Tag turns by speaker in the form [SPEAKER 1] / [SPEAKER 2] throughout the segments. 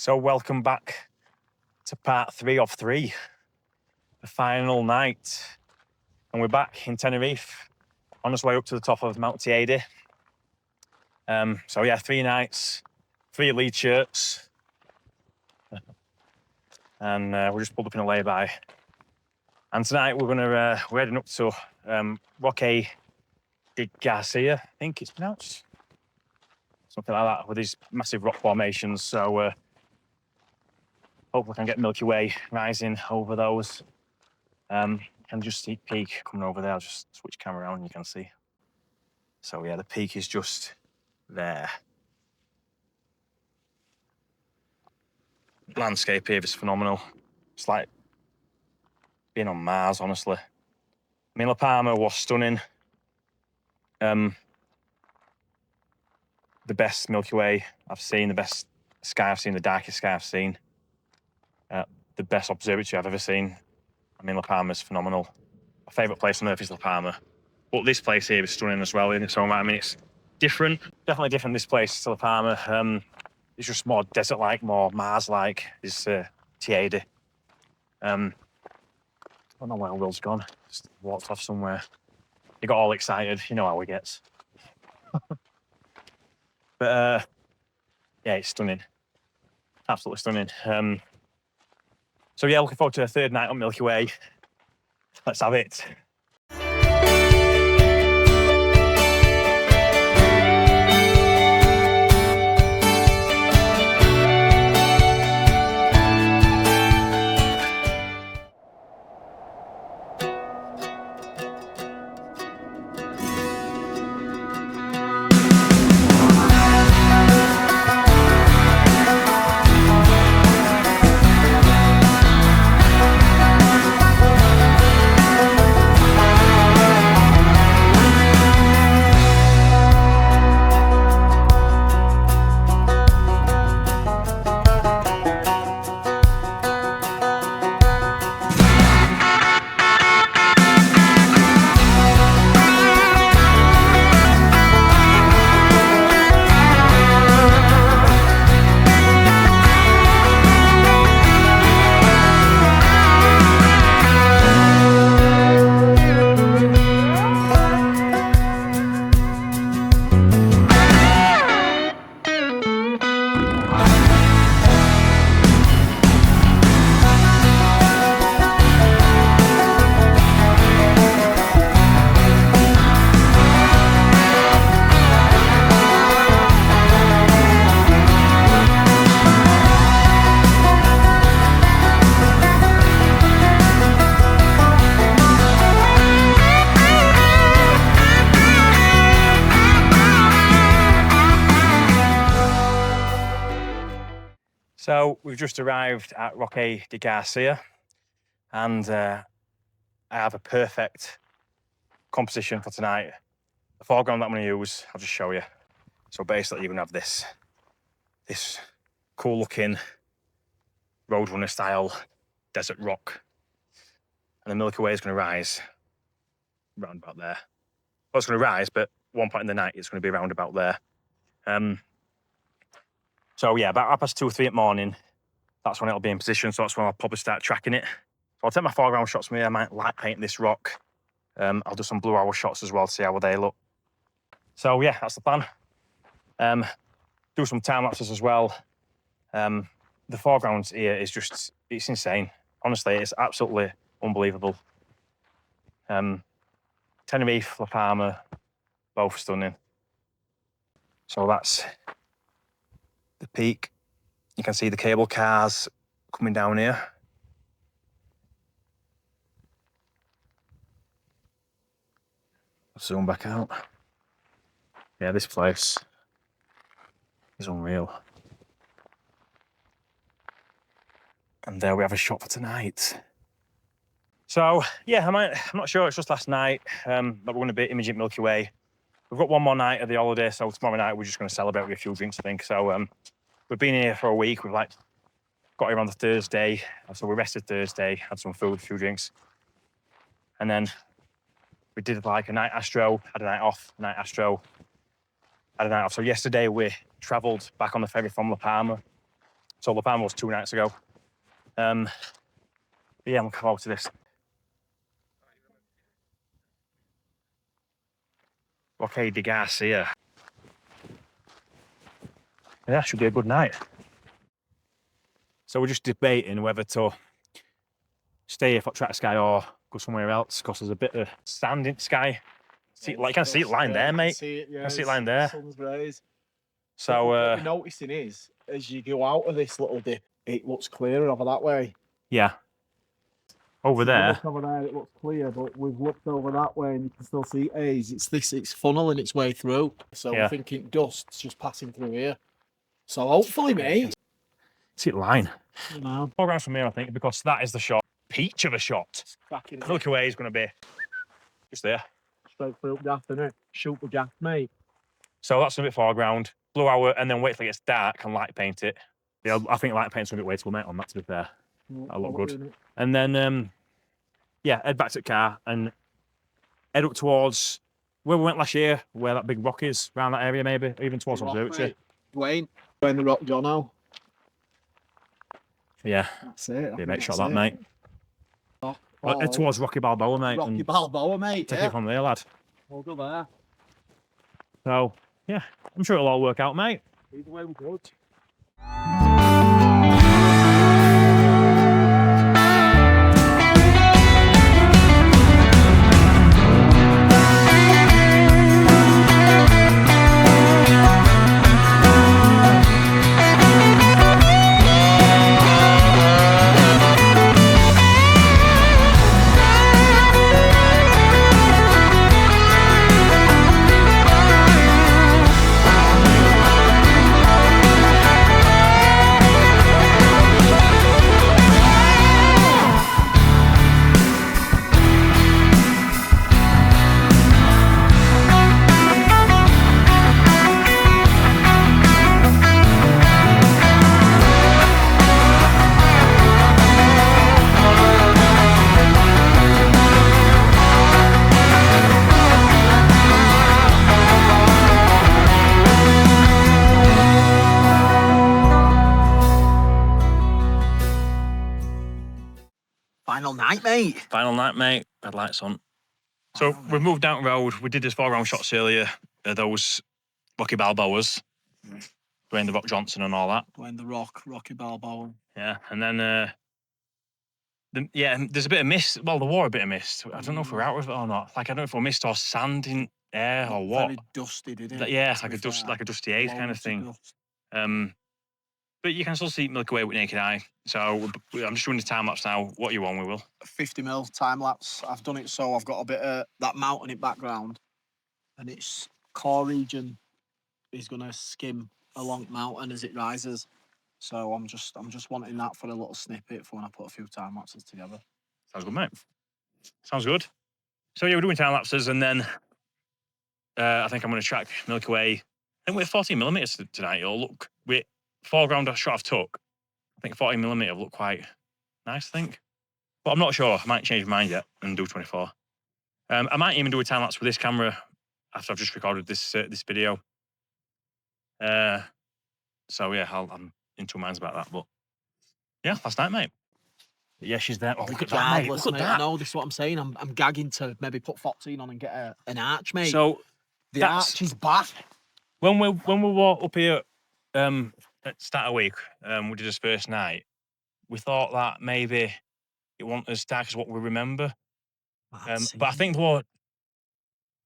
[SPEAKER 1] So welcome back to part 3 of 3, the final night. And we're back in Tenerife, on our way up to the top of Mount Teide. So yeah, 3 nights, 3 lead shirts. And we just pulled up in a lay-by. And tonight we're heading up to Roque de Garcia, I think it's pronounced. Something like that, with these massive rock formations. So hopefully I can get Milky Way rising over those. And just see peak coming over there. I'll just switch camera around and you can see. So yeah, the peak is just there. Landscape here is phenomenal. It's like being on Mars, honestly. I mean, La Palma was stunning. The best Milky Way I've seen, the best sky I've seen, the darkest sky I've seen. The best observatory I've ever seen. I mean, La Palma's phenomenal. My favourite place on earth is La Palma. But this place here is stunning as well in its own right. I mean, it's different, definitely different this place to La Palma. It's just more desert-like, more Mars-like, this Teide. I don't know where Will's gone. Just walked off somewhere. He got all excited. You know how he gets. But yeah, it's stunning. Absolutely stunning. So yeah, looking forward to a 3rd night on Milky Way. Let's have it. So we've just arrived at Roque de Garcia, and I have a perfect composition for tonight. The foreground that I'm going to use, I'll just show you. So basically you're going to have this cool looking Roadrunner style desert rock. And the Milky Way is going to rise around about there. Well, it's going to rise, but at one point in the night it's going to be around about there. So yeah, about 2:30 or 3 in the morning, that's when it'll be in position. So that's when I'll probably start tracking it. So I'll take my foreground shots with me. I might light paint this rock. I'll do some blue hour shots as well to see how they look. So yeah, that's the plan. Do some time lapses as well. The foreground here is just, it's insane. Honestly, it's absolutely unbelievable. Tenerife, La Palma, both stunning. So that's the peak. You can see the cable cars coming down here. I'll zoom back out. Yeah, this place is unreal. And there we have a shot for tonight. So yeah, I'm not sure, it's just last night that we're going to be imaging Milky Way. We've got one more night of the holiday, so tomorrow night we're just going to celebrate with a few drinks, I think. So we've been here for a week. We've got here on the Thursday, so we rested Thursday, had some food, a few drinks, and then we did a night Astro, had a night off, night Astro, had a night off. So yesterday we travelled back on the ferry from La Palma, So La Palma was 2 nights ago. Yeah, I'm looking forward to this. Roque de Garcia. Yeah, should be a good night. So we're just debating whether to stay here for Track Sky or go somewhere else, because there's a bit of sand in the sky. See, like, I can see it lying there, mate.
[SPEAKER 2] See it, yeah,
[SPEAKER 1] I can see it lying there.
[SPEAKER 2] Sun's rays.
[SPEAKER 1] So
[SPEAKER 2] what we're noticing is, as you go out of this little dip, it looks clearer over that way.
[SPEAKER 1] yeah, over there.
[SPEAKER 2] Look over there, it looks clear, but we've looked over that way and you can still see haze. It's funneling its way through. So
[SPEAKER 1] Yeah.
[SPEAKER 2] we're thinking dust's just passing through here. So hopefully, mate.
[SPEAKER 1] See it lying.
[SPEAKER 2] You know,
[SPEAKER 1] Foreground from here, I think, because that is the shot. Peach of a shot.
[SPEAKER 2] cracking it.
[SPEAKER 1] Milky Way is going to be just there.
[SPEAKER 2] Straight through the gaff, innit? Shoot the gaff, mate.
[SPEAKER 1] So that's a bit foreground. Blue hour, and then wait till it gets dark and light paint it. Yeah, I think light paint's a bit wasteful, mate, on that, to be fair. That'll look good. And then, yeah, head back to the car and head up towards where we went last year, where that big rock is, around that area maybe, even towards Observatory.
[SPEAKER 2] Dwayne the rock, John now.
[SPEAKER 1] Yeah.
[SPEAKER 2] That's it.
[SPEAKER 1] Yeah, mate, shot that, mate. Head towards Rocky Balboa, mate.
[SPEAKER 2] Rocky Balboa, mate.
[SPEAKER 1] Take it from there, lad.
[SPEAKER 2] We'll go there.
[SPEAKER 1] So, yeah, I'm sure it'll all work out, mate.
[SPEAKER 2] Either way, we're good. Final night, mate.
[SPEAKER 1] Final night, mate. Red lights on. So we've moved down the road. We did this foreground shots earlier. Those Rocky Balboas, Dwayne the Rock Johnson and all that.
[SPEAKER 2] Dwayne the Rock, Rocky Balboa.
[SPEAKER 1] Yeah, and then yeah, there's a bit of mist. Well, there were a bit of mist. I don't know if we're out with it or not. Like, I don't know if we're mist or sand in air or what.
[SPEAKER 2] Very dusty, didn't it?
[SPEAKER 1] Yeah, it's like a dusty haze kind of thing. But you can still see Milky Way with naked eye. So I'm just doing the time lapse now. What you want, we will.
[SPEAKER 2] 50mm time lapse. I've done it so I've got a bit of that mountain in background, and its core region is gonna skim along the mountain as it rises. So I'm just wanting that for a little snippet for when I put a few time lapses together.
[SPEAKER 1] Sounds good, mate. Sounds good. So yeah, we're doing time lapses, and then I think I'm going to track Milky Way. I think we're 14mm tonight. It'll look with foreground shot I've took. I think 14mm will look quite nice, I think. But I'm not sure. I might change my mind yet and do 24. I might even do a time lapse with this camera after I've just recorded this video. So yeah, I'm in two minds about that. But yeah, last night, mate. Yeah, she's there. Oh, look at that, mate. Look at that.
[SPEAKER 2] I know, this is what I'm saying. I'm gagging to maybe put 14 on and get an arch, mate.
[SPEAKER 1] So
[SPEAKER 2] the arch is back.
[SPEAKER 1] When we were up here at start of week, we did this first night. We thought that maybe it wasn't as dark as what we remember. But I think there were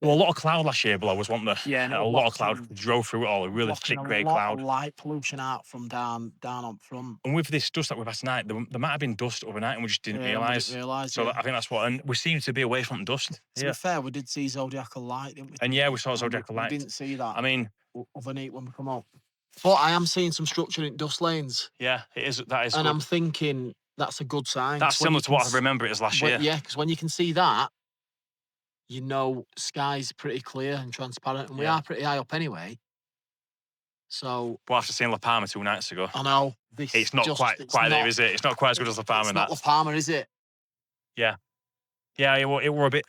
[SPEAKER 1] a lot of cloud last year below us, wasn't there?
[SPEAKER 2] Yeah,
[SPEAKER 1] a lot of cloud. We drove through it all, a really thick grey cloud.
[SPEAKER 2] A lot of light pollution out from down on front.
[SPEAKER 1] And with this dust that we've had tonight, there might have been dust overnight and we just didn't realise. So I think that's what, and we seem to be away from dust.
[SPEAKER 2] To be fair, we did see zodiacal light, didn't we?
[SPEAKER 1] And yeah, we saw zodiacal light.
[SPEAKER 2] We didn't see that.
[SPEAKER 1] I mean,
[SPEAKER 2] overnight when we come up. But I am seeing some structure in dust lanes.
[SPEAKER 1] Yeah, it is. That is.
[SPEAKER 2] And
[SPEAKER 1] good.
[SPEAKER 2] I'm thinking that's a good sign.
[SPEAKER 1] That's similar to what I remember it as last year.
[SPEAKER 2] Yeah, because when you can see that, you know sky's pretty clear and transparent, and we are pretty high up anyway. So.
[SPEAKER 1] Well, after seeing La Palma 2 nights ago.
[SPEAKER 2] I know.
[SPEAKER 1] It's not quite there, is it? It's not quite as good as La Palma.
[SPEAKER 2] It's not La Palma, is it?
[SPEAKER 1] Yeah. Yeah, it were a bit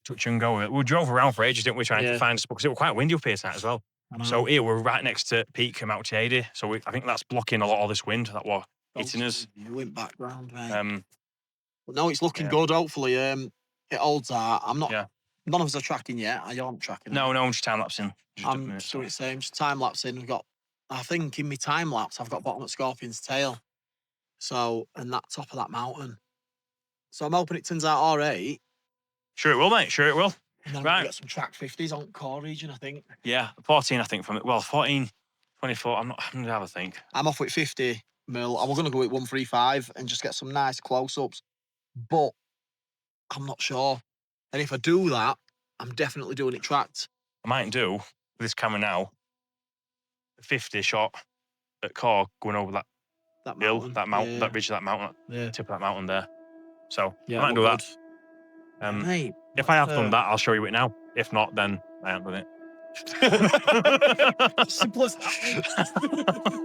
[SPEAKER 1] touch and go. We drove around for ages, didn't we, trying to find a spot, because it was quite windy up here tonight as well.
[SPEAKER 2] I know.
[SPEAKER 1] So here we're right next to peak Mount Teide, so I think that's blocking a lot of this wind that we're hitting us.
[SPEAKER 2] Viewing background, mate. But no, it's looking
[SPEAKER 1] yeah.
[SPEAKER 2] good. Hopefully, it holds that. I'm not.
[SPEAKER 1] Yeah.
[SPEAKER 2] None of us are tracking yet. I aren't tracking.
[SPEAKER 1] No, I'm just time lapsing.
[SPEAKER 2] I'm just doing the same. Just time lapsing. We've got. I think in my time lapse, I've got bottom at Scorpion's tail. So and that top of that mountain. So I'm hoping it turns out all right.
[SPEAKER 1] Sure it will, mate. Sure it will.
[SPEAKER 2] And then I'm
[SPEAKER 1] Right.
[SPEAKER 2] gonna get some track 50s on core region, I think.
[SPEAKER 1] Yeah, 14, I think, from it. Well, 14, 24. I'm gonna have a think.
[SPEAKER 2] I'm off with 50 mil. I was gonna go with 135 and just get some nice close-ups, but I'm not sure. And if I do that, I'm definitely doing it tracked.
[SPEAKER 1] I might do with this camera now. 50 shot at core going over that hill, that mountain, that ridge of that mountain, tip of that mountain there. So I might do that.
[SPEAKER 2] Mate,
[SPEAKER 1] if I have done that, I'll show you it now. If not, then I haven't done it.
[SPEAKER 2] Simple as that.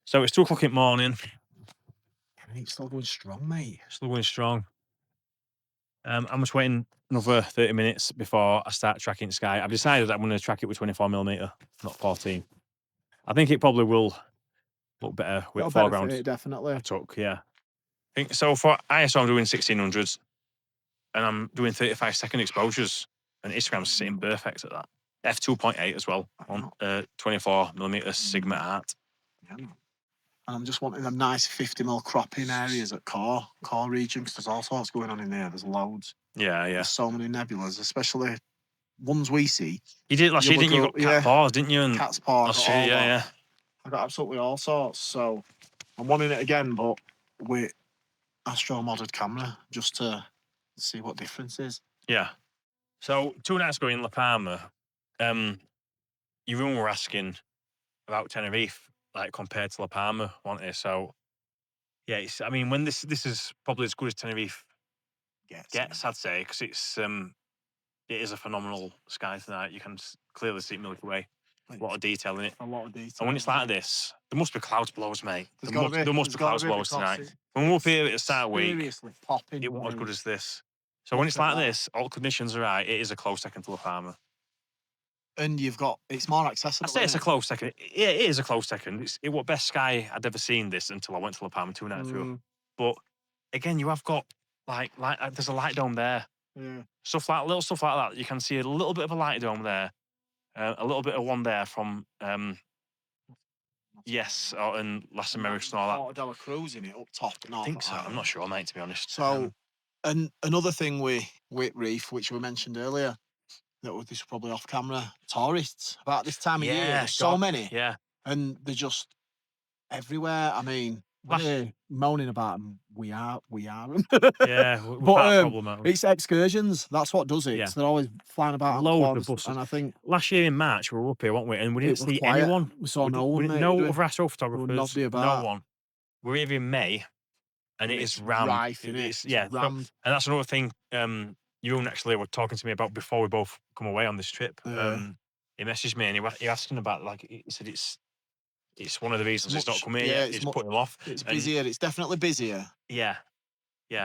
[SPEAKER 1] So it's 2 o'clock in the morning.
[SPEAKER 2] It's still going strong, mate.
[SPEAKER 1] Still going strong. I'm just waiting another 30 minutes before I start tracking sky. I've decided that I'm going to track it with 24mm, not 14. I think it probably will look better with the foreground.
[SPEAKER 2] Definitely.
[SPEAKER 1] I took, yeah. I think so for ISO, I'm doing 1600s, and I'm doing 35-second exposures, and Instagram's sitting perfect at that. F2.8 as well on 24mm Sigma art.
[SPEAKER 2] Yeah. And I'm just wanting them nice 50mm cropping areas at core region, because there's all sorts going on in there. There's loads.
[SPEAKER 1] Yeah.
[SPEAKER 2] There's so many nebulas, especially ones we see.
[SPEAKER 1] You did it last year, didn't you? You got cat paws, didn't you? And
[SPEAKER 2] cat's paw.
[SPEAKER 1] last year, yeah.
[SPEAKER 2] I got absolutely all sorts. So I'm wanting it again, but with Astro modded camera, just to see what difference is.
[SPEAKER 1] Yeah. So 2 nights ago in La Palma, you were asking about Tenerife, like compared to La Palma, weren't you? So yeah, it's, I mean, when this is probably as good as Tenerife gets, I'd say, because it is a phenomenal sky tonight. You can clearly see Milky Way. A lot of detail in it.
[SPEAKER 2] A lot of detail.
[SPEAKER 1] And when it's like this, there must be clouds below us, mate. There must be clouds below us tonight.
[SPEAKER 2] It's
[SPEAKER 1] When we're up here at the start of the week,
[SPEAKER 2] seriously popping.
[SPEAKER 1] it wasn't as good as this. So when it's like this, all conditions are right. It is a close second to La Palma.
[SPEAKER 2] And it's more accessible.
[SPEAKER 1] I'd say it's a close second. Yeah, it is a close second. It was best sky I'd ever seen this until I went to La Palma 2 nights ago. But again, you have got like there's a light dome there.
[SPEAKER 2] Yeah.
[SPEAKER 1] Little stuff like that. You can see a little bit of a light dome there. A little bit of one there from and Las Americas and all that.
[SPEAKER 2] Porto Della Cruz in it up top.
[SPEAKER 1] I think so. I'm not sure, mate, to be honest.
[SPEAKER 2] So, and another thing with Reef, which we mentioned earlier, that this was probably off camera, tourists about this time of year. There's so many.
[SPEAKER 1] Yeah.
[SPEAKER 2] And they're just everywhere. I mean, When they're moaning about them, we are 'em.
[SPEAKER 1] Yeah, we're
[SPEAKER 2] But,
[SPEAKER 1] part of the problem, aren't we?
[SPEAKER 2] it's excursions. That's what does it.
[SPEAKER 1] Yeah.
[SPEAKER 2] 'Cause they're always flying about on
[SPEAKER 1] Loads of
[SPEAKER 2] quads,
[SPEAKER 1] buses.
[SPEAKER 2] and I think
[SPEAKER 1] Last year in March, we were up here, weren't we? And we
[SPEAKER 2] it
[SPEAKER 1] didn't
[SPEAKER 2] was
[SPEAKER 1] see
[SPEAKER 2] quiet.
[SPEAKER 1] anyone.
[SPEAKER 2] We saw no
[SPEAKER 1] we
[SPEAKER 2] one,
[SPEAKER 1] didn't-
[SPEAKER 2] mate,
[SPEAKER 1] no
[SPEAKER 2] did we?
[SPEAKER 1] other
[SPEAKER 2] There was
[SPEAKER 1] astrophotographers.
[SPEAKER 2] nobody
[SPEAKER 1] No
[SPEAKER 2] about.
[SPEAKER 1] one. We're here in May, and it
[SPEAKER 2] It's
[SPEAKER 1] is rammed.
[SPEAKER 2] rife, innit?
[SPEAKER 1] It's,
[SPEAKER 2] It's
[SPEAKER 1] yeah, so-
[SPEAKER 2] rammed.
[SPEAKER 1] and that's another thing. You actually were talking to me about before we both come away on this trip.
[SPEAKER 2] Yeah.
[SPEAKER 1] He messaged me and he asking about, like, he said it's one of the reasons it's not
[SPEAKER 2] Much-
[SPEAKER 1] coming
[SPEAKER 2] yeah,
[SPEAKER 1] yet.
[SPEAKER 2] it's
[SPEAKER 1] It's
[SPEAKER 2] mu-
[SPEAKER 1] putting him off.
[SPEAKER 2] It's
[SPEAKER 1] And
[SPEAKER 2] busier. It's definitely busier,
[SPEAKER 1] yeah,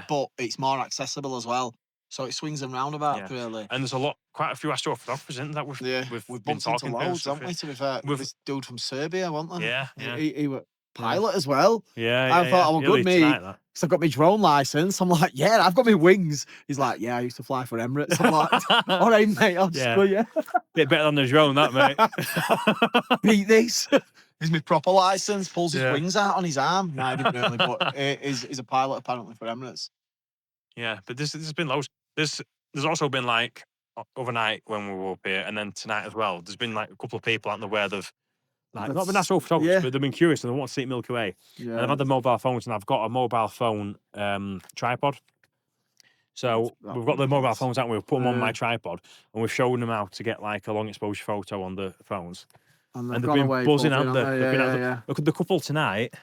[SPEAKER 2] but it's more accessible as well. So it swings and roundabouts,
[SPEAKER 1] Yeah.
[SPEAKER 2] really.
[SPEAKER 1] and there's quite a few astrophotographers, isn't that we've
[SPEAKER 2] Yeah,
[SPEAKER 1] we've
[SPEAKER 2] we've
[SPEAKER 1] been
[SPEAKER 2] bumped into
[SPEAKER 1] talking to and
[SPEAKER 2] loads,
[SPEAKER 1] stuff,
[SPEAKER 2] haven't we? To be fair,
[SPEAKER 1] We've-
[SPEAKER 2] this dude from Serbia, wasn't there?
[SPEAKER 1] Yeah.
[SPEAKER 2] He was pilot as well.
[SPEAKER 1] Yeah,
[SPEAKER 2] I thought I was good, mate.
[SPEAKER 1] tonight, that.
[SPEAKER 2] So I've got my drone license. I'm like, yeah, I've got my wings. He's like, yeah, I used to fly for Emirates. I'm like, all right, mate, I'll just
[SPEAKER 1] Yeah.
[SPEAKER 2] go, yeah.
[SPEAKER 1] Bit better than the drone, that, mate.
[SPEAKER 2] Beat this. He's my proper license. Pulls his
[SPEAKER 1] Yeah.
[SPEAKER 2] wings out on his arm. No, I didn't really, but he's a pilot apparently for Emirates.
[SPEAKER 1] Yeah, but there's been loads. There's also been, like, overnight when we were up here, and then tonight as well. There's been, like, a couple of people out there where they've, like, not been astrophotographers,
[SPEAKER 2] Yeah.
[SPEAKER 1] but they've been curious and they want to see Milky Way. And
[SPEAKER 2] Yeah.
[SPEAKER 1] I've had the mobile phones, and I've got a mobile phone tripod. So
[SPEAKER 2] That
[SPEAKER 1] we've got the mobile
[SPEAKER 2] makes-
[SPEAKER 1] phones, haven't we? We've put them on my
[SPEAKER 2] Yeah.
[SPEAKER 1] tripod, and we've shown them how to get, like, a long exposure photo on the phones.
[SPEAKER 2] And
[SPEAKER 1] And they've
[SPEAKER 2] gone
[SPEAKER 1] been
[SPEAKER 2] away,
[SPEAKER 1] buzzing,
[SPEAKER 2] buzzing,
[SPEAKER 1] haven't they?
[SPEAKER 2] haven't
[SPEAKER 1] They've been
[SPEAKER 2] Yeah,
[SPEAKER 1] out
[SPEAKER 2] yeah,
[SPEAKER 1] there.
[SPEAKER 2] yeah.
[SPEAKER 1] Look at the couple tonight.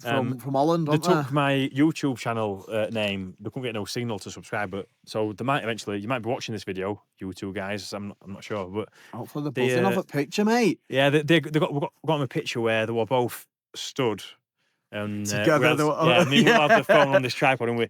[SPEAKER 2] From Holland,
[SPEAKER 1] They
[SPEAKER 2] don't
[SPEAKER 1] took
[SPEAKER 2] they?
[SPEAKER 1] my YouTube channel name. They couldn't get no signal to subscribe, but so they might eventually. You might be watching this video, you two guys. I'm not sure, but
[SPEAKER 2] Hopefully they're
[SPEAKER 1] they,
[SPEAKER 2] buzzing off a picture, mate.
[SPEAKER 1] yeah, we got them a picture where they were both stood and
[SPEAKER 2] Together, they were-
[SPEAKER 1] yeah, me and Will had the phone
[SPEAKER 2] yeah.
[SPEAKER 1] on this tripod, and we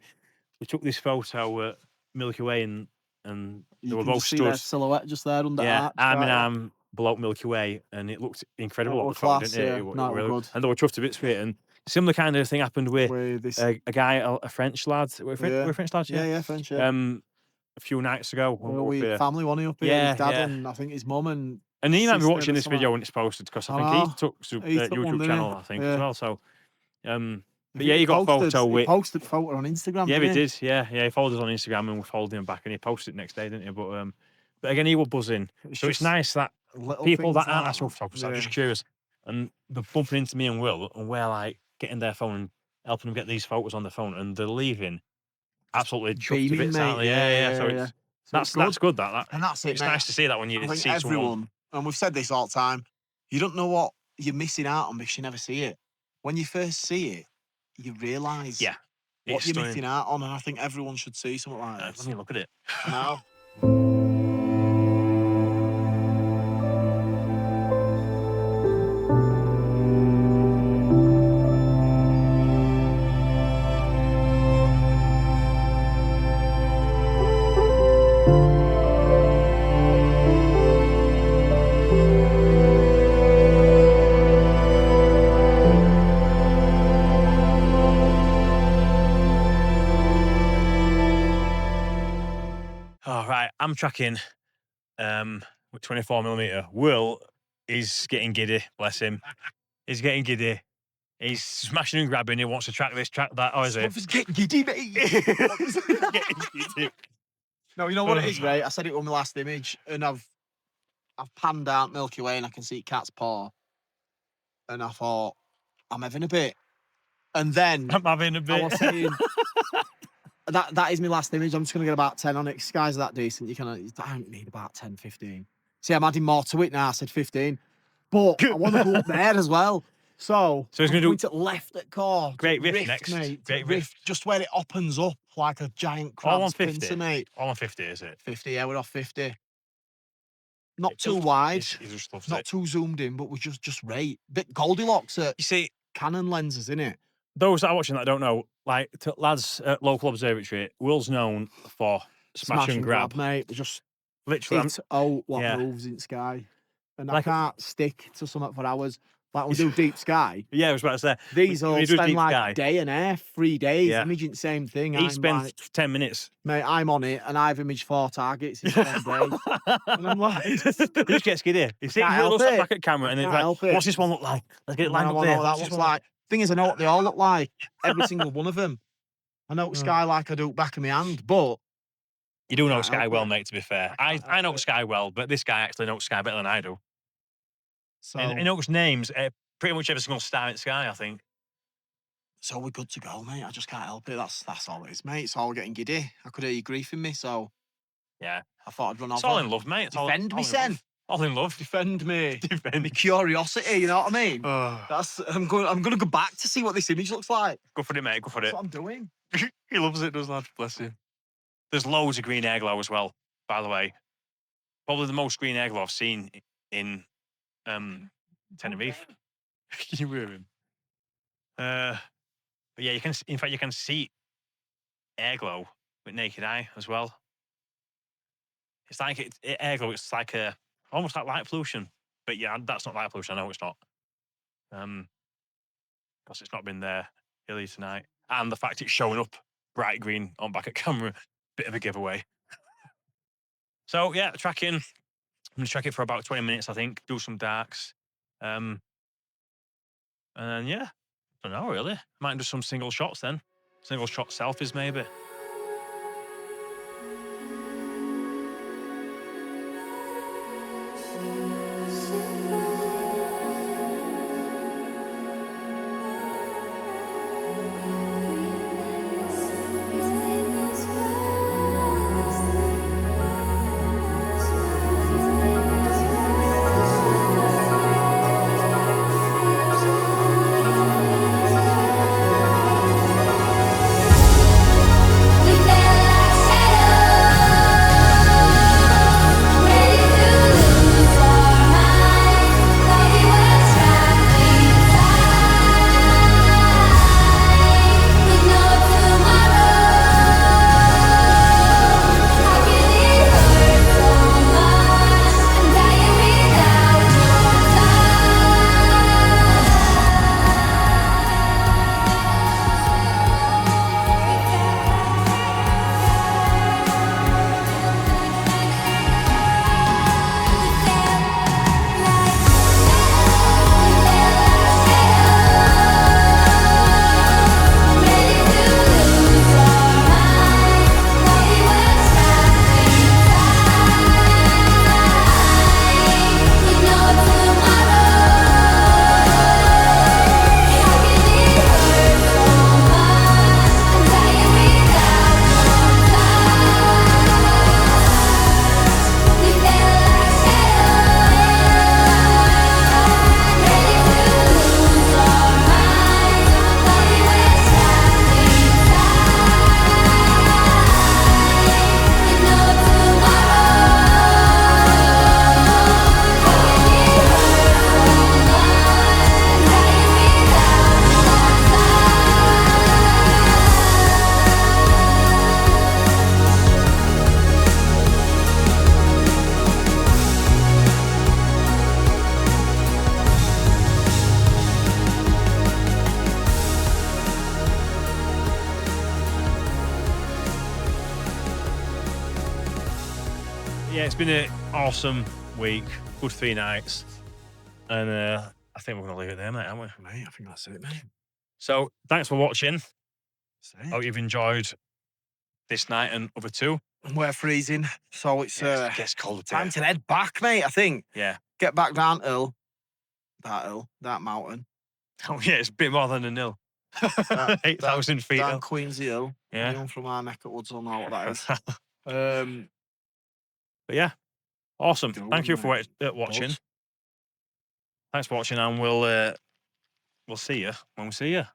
[SPEAKER 1] took this photo at Milky Way, and they
[SPEAKER 2] You
[SPEAKER 1] were
[SPEAKER 2] can
[SPEAKER 1] both
[SPEAKER 2] just see their
[SPEAKER 1] stood,
[SPEAKER 2] silhouette just there under
[SPEAKER 1] yeah,
[SPEAKER 2] arch,
[SPEAKER 1] arm in
[SPEAKER 2] right?
[SPEAKER 1] arm below Milky Way, and it looked incredible
[SPEAKER 2] It
[SPEAKER 1] on the
[SPEAKER 2] were
[SPEAKER 1] phone,
[SPEAKER 2] class,
[SPEAKER 1] didn't it?
[SPEAKER 2] yeah.
[SPEAKER 1] It were
[SPEAKER 2] No, it were
[SPEAKER 1] really-
[SPEAKER 2] good.
[SPEAKER 1] and they were chuffed to bits with it. And similar kind of thing happened with
[SPEAKER 2] With this,
[SPEAKER 1] a guy, a French lad. We're French lads,
[SPEAKER 2] yeah, French, yeah.
[SPEAKER 1] a few nights ago. when we were up
[SPEAKER 2] We
[SPEAKER 1] here.
[SPEAKER 2] family one up here,
[SPEAKER 1] Yeah,
[SPEAKER 2] his dad
[SPEAKER 1] yeah.
[SPEAKER 2] and I think his mum and
[SPEAKER 1] And he might be
[SPEAKER 2] sister
[SPEAKER 1] watching
[SPEAKER 2] and
[SPEAKER 1] this
[SPEAKER 2] something.
[SPEAKER 1] video when it's posted, because I
[SPEAKER 2] I
[SPEAKER 1] think
[SPEAKER 2] know.
[SPEAKER 1] he took
[SPEAKER 2] He took one,
[SPEAKER 1] YouTube
[SPEAKER 2] didn't he?
[SPEAKER 1] channel, I think, as
[SPEAKER 2] Yeah.
[SPEAKER 1] well. So, but
[SPEAKER 2] He
[SPEAKER 1] yeah, he got a
[SPEAKER 2] posted-
[SPEAKER 1] photo
[SPEAKER 2] he
[SPEAKER 1] with.
[SPEAKER 2] posted photo on Instagram.
[SPEAKER 1] Yeah,
[SPEAKER 2] didn't
[SPEAKER 1] he did. Yeah, he followed us on Instagram, and we followed him back, and he posted it next day, didn't he? But again, he was buzzing. So it's
[SPEAKER 2] just
[SPEAKER 1] nice that
[SPEAKER 2] little
[SPEAKER 1] people that
[SPEAKER 2] things
[SPEAKER 1] aren't
[SPEAKER 2] like
[SPEAKER 1] astrophotographers are
[SPEAKER 2] Yeah.
[SPEAKER 1] just curious, and they're bumping into me and Will, and we're like getting their phone and helping them get these photos on their phone, and they're leaving absolutely chuffed to
[SPEAKER 2] beaming,
[SPEAKER 1] bits, aren't
[SPEAKER 2] mate.
[SPEAKER 1] they? Yeah. So
[SPEAKER 2] yeah.
[SPEAKER 1] it's
[SPEAKER 2] So
[SPEAKER 1] that's good. That
[SPEAKER 2] And that's it,
[SPEAKER 1] it's
[SPEAKER 2] mate.
[SPEAKER 1] nice to see that when you
[SPEAKER 2] I think
[SPEAKER 1] see someone.
[SPEAKER 2] everyone, and we've said this all the time, you don't know what you're missing out on because you never see it. When you first see it, you realise
[SPEAKER 1] Yeah,
[SPEAKER 2] what
[SPEAKER 1] it's
[SPEAKER 2] you're
[SPEAKER 1] stunning.
[SPEAKER 2] missing out on, and I think everyone should see something like
[SPEAKER 1] Let
[SPEAKER 2] this.
[SPEAKER 1] me look at it.
[SPEAKER 2] Now,
[SPEAKER 1] All right, I'm tracking with 24mm. Will is getting giddy, bless him. He's getting giddy. He's smashing and grabbing. He wants to track this, track that. Oh, is it?
[SPEAKER 2] Stuff is getting giddy, mate.
[SPEAKER 1] Getting giddy.
[SPEAKER 2] No, you know what it is, right? I said it on my last image, and I've panned out Milky Way, and I can see Cat's paw, and I thought I'm having a bit, and then
[SPEAKER 1] I'm having a
[SPEAKER 2] I
[SPEAKER 1] bit.
[SPEAKER 2] was saying that is my last image. I'm just gonna get about 10 on it. Sky's that decent. I don't need about 10, 15. See, I'm adding more to it now. I said 15, but I want to go up there as well. So
[SPEAKER 1] he's gonna do-
[SPEAKER 2] to left at core.
[SPEAKER 1] Great rift next.
[SPEAKER 2] mate.
[SPEAKER 1] Great
[SPEAKER 2] rift, just where it opens up like a giant
[SPEAKER 1] All on
[SPEAKER 2] crab's
[SPEAKER 1] 50?
[SPEAKER 2] pincer, mate.
[SPEAKER 1] All on 50, is it?
[SPEAKER 2] 50, yeah, we're off 50. Not
[SPEAKER 1] It
[SPEAKER 2] too
[SPEAKER 1] does-
[SPEAKER 2] wide,
[SPEAKER 1] He just loves
[SPEAKER 2] not
[SPEAKER 1] it.
[SPEAKER 2] too zoomed in, but we're just right. Bit Goldilocks at
[SPEAKER 1] You see,
[SPEAKER 2] Canon lenses, innit?
[SPEAKER 1] those that are watching that don't know, like lads at local observatory, Will's known for smash and grab.
[SPEAKER 2] mate. Just
[SPEAKER 1] Literally,
[SPEAKER 2] it out what
[SPEAKER 1] yeah.
[SPEAKER 2] moves in sky. And
[SPEAKER 1] Like
[SPEAKER 2] I can't stick to something for hours. Like we do deep sky.
[SPEAKER 1] yeah, I was about to say.
[SPEAKER 2] These
[SPEAKER 1] when
[SPEAKER 2] all
[SPEAKER 1] he does
[SPEAKER 2] spend
[SPEAKER 1] deep
[SPEAKER 2] like
[SPEAKER 1] sky,
[SPEAKER 2] a day and a half, 3 days,
[SPEAKER 1] Yeah.
[SPEAKER 2] imaging the same thing.
[SPEAKER 1] he
[SPEAKER 2] I'm
[SPEAKER 1] spends
[SPEAKER 2] like,
[SPEAKER 1] 10 minutes.
[SPEAKER 2] mate, I'm on it and I've imaged 4 targets in 10 days. And I'm like,
[SPEAKER 1] He just gets giddy. You see,
[SPEAKER 2] Can't
[SPEAKER 1] Will
[SPEAKER 2] help
[SPEAKER 1] looks
[SPEAKER 2] it.
[SPEAKER 1] back at camera and he's
[SPEAKER 2] Can't
[SPEAKER 1] like,
[SPEAKER 2] help it.
[SPEAKER 1] what's this one look like? Let's get it
[SPEAKER 2] I
[SPEAKER 1] lined up
[SPEAKER 2] know
[SPEAKER 1] there.
[SPEAKER 2] what that
[SPEAKER 1] What's this
[SPEAKER 2] looks
[SPEAKER 1] one
[SPEAKER 2] like. Thing is, I know what they all look like. Every single one of them. I know
[SPEAKER 1] Mm.
[SPEAKER 2] Sky like I do back of my hand, but
[SPEAKER 1] You do know
[SPEAKER 2] Can't
[SPEAKER 1] Sky
[SPEAKER 2] help
[SPEAKER 1] well,
[SPEAKER 2] it.
[SPEAKER 1] mate, to be fair.
[SPEAKER 2] Can't
[SPEAKER 1] I know
[SPEAKER 2] help it.
[SPEAKER 1] Sky well, but this guy actually knows Sky better than I do.
[SPEAKER 2] so
[SPEAKER 1] And he knows names, pretty much every single star in the sky, I think.
[SPEAKER 2] So we're good to go, mate. I just can't help it. That's all it is, mate. It's all getting giddy. I could hear you griefing me, so
[SPEAKER 1] Yeah.
[SPEAKER 2] I thought I'd run
[SPEAKER 1] It's
[SPEAKER 2] over.
[SPEAKER 1] all in love, mate. It's
[SPEAKER 2] Defend me,
[SPEAKER 1] all in
[SPEAKER 2] Sen.
[SPEAKER 1] love. All in love.
[SPEAKER 2] Defend me.
[SPEAKER 1] Defend.
[SPEAKER 2] My curiosity, you know what I mean?
[SPEAKER 1] Oh,
[SPEAKER 2] I'm gonna go back to see what this image looks like.
[SPEAKER 1] go for it, mate. Go for
[SPEAKER 2] That's
[SPEAKER 1] it.
[SPEAKER 2] what I'm doing.
[SPEAKER 1] He loves it, doesn't he? Bless him. There's loads of green air glow as well, by the way. Probably the most green air glow I've seen in Tenerife. Can you hear him? But yeah, in fact, you can see air glow with naked eye as well. It's like air glow. It's like almost like light pollution. But yeah, that's not light pollution. I know it's not. Because it's not been there early tonight, and the fact it's showing up bright green on back at camera, bit of a giveaway. So yeah, tracking. I'm gonna track it for about 20 minutes, I think. Do some darks, and then yeah, I don't know really. Might do some single shots then. Single shot selfies maybe. Yeah, it's been an awesome week. Good 3 nights. And I think we're going to leave it there, mate, aren't we?
[SPEAKER 2] Mate, I think that's it, mate.
[SPEAKER 1] So, thanks for watching.
[SPEAKER 2] That's
[SPEAKER 1] Hope you've enjoyed this night and other 2.
[SPEAKER 2] it. We're freezing, so it's
[SPEAKER 1] It gets cold a
[SPEAKER 2] time
[SPEAKER 1] bit.
[SPEAKER 2] to head back, mate, I think.
[SPEAKER 1] Yeah.
[SPEAKER 2] Get back down hill. That mountain.
[SPEAKER 1] Oh, yeah, it's a bit more than a nil.
[SPEAKER 2] That-
[SPEAKER 1] 8,000 feet.
[SPEAKER 2] Down
[SPEAKER 1] up.
[SPEAKER 2] Queensy Hill.
[SPEAKER 1] Yeah.
[SPEAKER 2] Anyone from our neck of woods will know what that is.
[SPEAKER 1] But yeah, awesome.
[SPEAKER 2] Go
[SPEAKER 1] Thank you
[SPEAKER 2] on,
[SPEAKER 1] for watching.
[SPEAKER 2] Buzz.
[SPEAKER 1] Thanks for watching, and we'll see you when we see you.